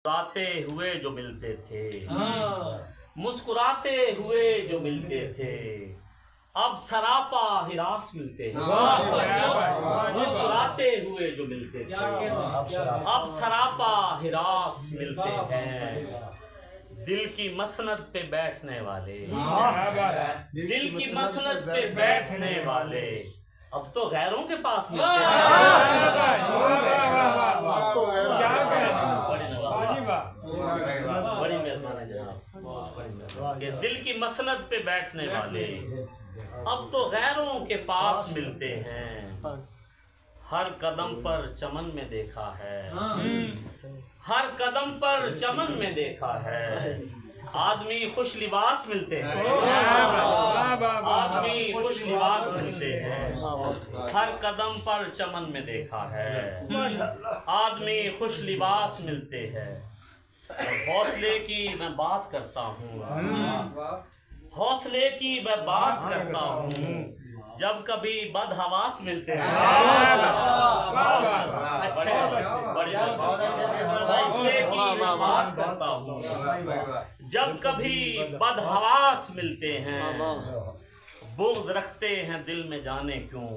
مسکراتے ہوئے جو ملتے تھے، مسکراتے ہوئے جو ملتے تھے، اب سراپا ہراس ملتے ہیں۔ مسکراتے ہوئے جو ملتے تھے، اب سراپا ہراس ملتے ہیں۔ دل کی مسند پہ بیٹھنے والے، دل کی مسند پہ بیٹھنے والے اب تو غیروں کے پاس ملتے ہیں۔ بڑی مہربانی جناب کہ دل کی مسند پہ بیٹھنے والے اب تو غیروں کے پاس ملتے ہیں۔ ہر قدم پر چمن میں دیکھا ہے، ہر قدم پر چمن میں دیکھا ہے، آدمی خوش لباس ملتے ہیں، آدمی خوش لباس ملتے ہیں۔ ہر قدم پر چمن میں دیکھا ہے، آدمی خوش لباس ملتے ہیں۔ حوصلے کی میں بات کرتا ہوں، حوصلے کی میں بات کرتا ہوں، جب کبھی بد حواس ملتے ہیں۔ حوصلے کی میں بات کرتا ہوں، جب کبھی بد حواس ملتے ہیں۔ بغض رکھتے ہیں دل میں جانے کیوں،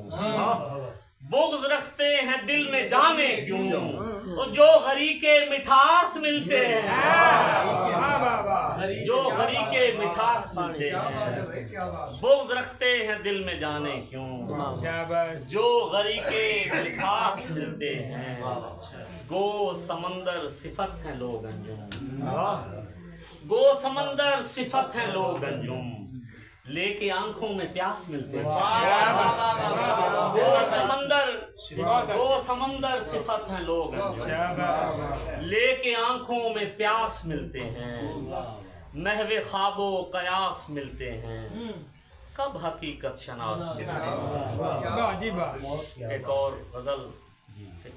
بغض رکھتے ہیں دل میں جانے کیوں، جو غری کے مٹھاس ملتے ہیں، جو غری کے مٹھاس ملتے ہیں۔ بغض رکھتے ہیں دل میں جانے کیوں، جو غری کے مٹھاس ملتے ہیں۔ گو سمندر صفت ہیں لوگ انجم، گو سمندر صفت ہیں لوگ انجم، لے کے آنکھوں میں پیاس ملتے ہیں۔ گو سمندر صفت ہیں لوگ انجم، لے کے آنکھوں میں پیاس ملتے ہیں۔ محو خواب و قیاس ملتے ہیں، کب حقیقت شناس ملتے ہیں۔ ایک اور غزل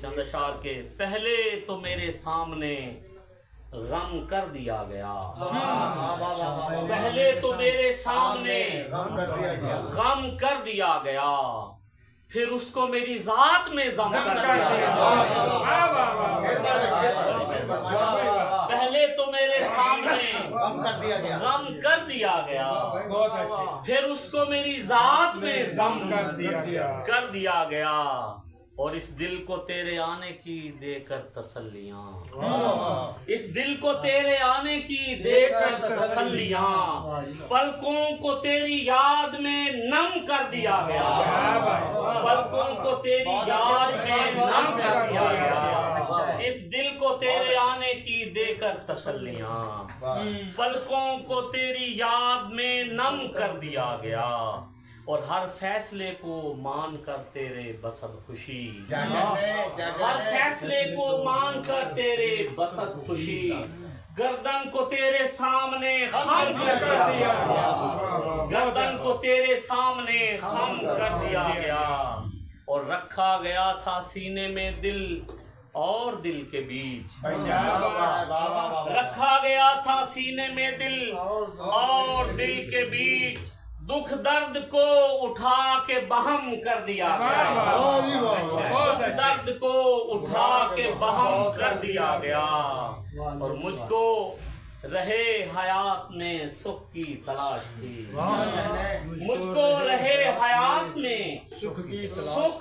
چند اشعار کے پہلے تو میرے سامنے غم کر دیا گیا، پہلے تو میرے سامنے غم کر دیا گیا، پھر اس کو میری ذات میں ضم کر دیا گیا۔ پہلے تو میرے سامنے غم کر دیا گیا، پھر اس کو میری ذات میں ضم کر دیا گیا، اور اس دل کو تیرے آنے کی دے کر تسلیاں، اس دل کو تیرے آنے کی دے کر تسلیاں، پلکوں کو تیری یاد میں نم کر دیا گیا، پلکوں کو تیری یاد میں نم کر دیا گیا، اس دل کو تیرے آنے کی دے کر تسلیاں، پلکوں کو تیری یاد میں نم کر دیا گیا، اور ہر فیصلے کو مان کر تیرے بسط خوشی، ہر فیصلے کو مان کر تیرے بسط خوشی، گردن کو تیرے سامنے خم کر دیا گیا، گردن کو تیرے سامنے خم کر دیا گیا، اور رکھا گیا تھا سینے میں دل اور دل کے بیچ، رکھا گیا تھا سینے میں دل اور دل کے بیچ، دکھ درد کو اٹھا کے بہم کر دیا گیا، دکھ درد کو اٹھا کے بہم کر دیا گیا، اور مجھ کو رہے حیات میں سکھ کی تلاش تھی، مجھ کو رہے حیات میں سکھ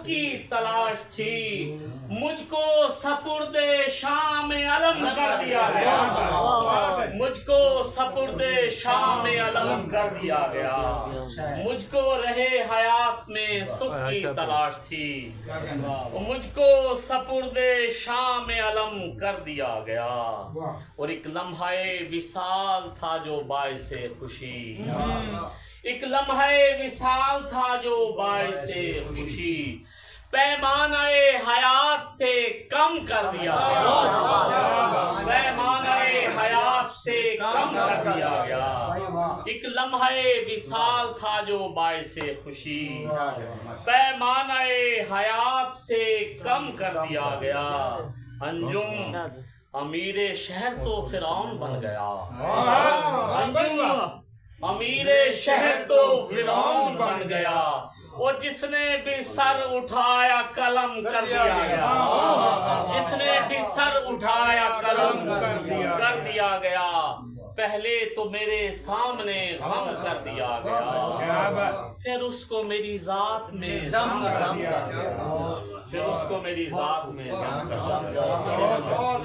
کی تلاش تھی، مجھ کو سپرد شام علم کر دیا گیا، مجھ کو سپرد شام علم کر دیا گیا، مجھ کو رہے حیات میں سکھ کی تلاش تھی، مجھ کو سپرد شام علم کر دیا گیا، اور ایک لمحہ وصال تھا جو باعث خوشی، ایک لمحہ وصال تھا جو باعث خوشی، پیمانہ حیات سے کم کر دیا گیا، پیمانہ حیات سے کم کر دیا گیا، ایک لمحہ وصال تھا جو باعث خوشی، پیمانہ حیات سے کم کر دیا گیا، انجم امیر شہر تو فرعون بن گیا، انجم امیر شہر تو فرعون بن گیا، وہ جس نے بھی سر اٹھایا قلم کر دیا گیا، جس نے بھی سر اٹھایا قلم کر دیا گیا، پہلے تو میرے سامنے غم کر دیا گیا، پھر اس کو میری ذات میں ضم کر دیا گیا، پھر اس کو میری ذات میں ضم کر دیا گیا۔